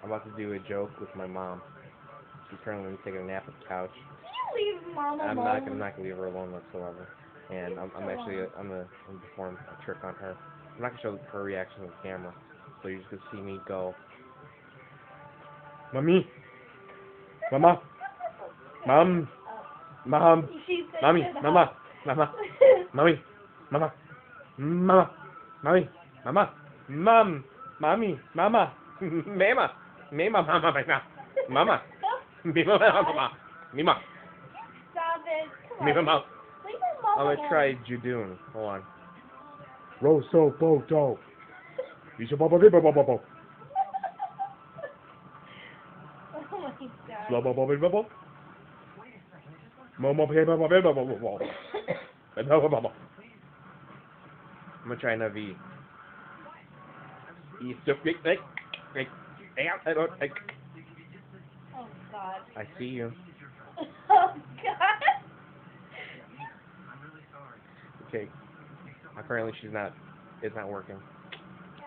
I'm about to do a joke with my mom. She's currently taking a nap at the couch. Can you leave Mom I'm alone? not gonna leave her alone whatsoever. And I'm actually I'm gonna perform a trick on her. I'm not gonna show her reaction on the camera, so you're just gonna see me go, Mommy, Mama, Mom, Mom, She said Mommy, shut Mama, up. Mama, Mommy, Mama, Mama, Mommy, Mama, Mom, Mommy, Mama, Mama, Mama, Mama, Mama, Mama, Mama, Mama, Stop it. Come on. Mama. Leave my mom I'm alone. gonna try Judoon. Hold on. Rosso Boto. Isha Baba Biba Baba Baba. Oh my Slow god. Baba Biba Baba. Momo Biba Baba Biba Baba Baba. Baba Baba. I'm gonna try Navi. Oh god. I see you. Oh god. Okay. Apparently she's not. It's not working.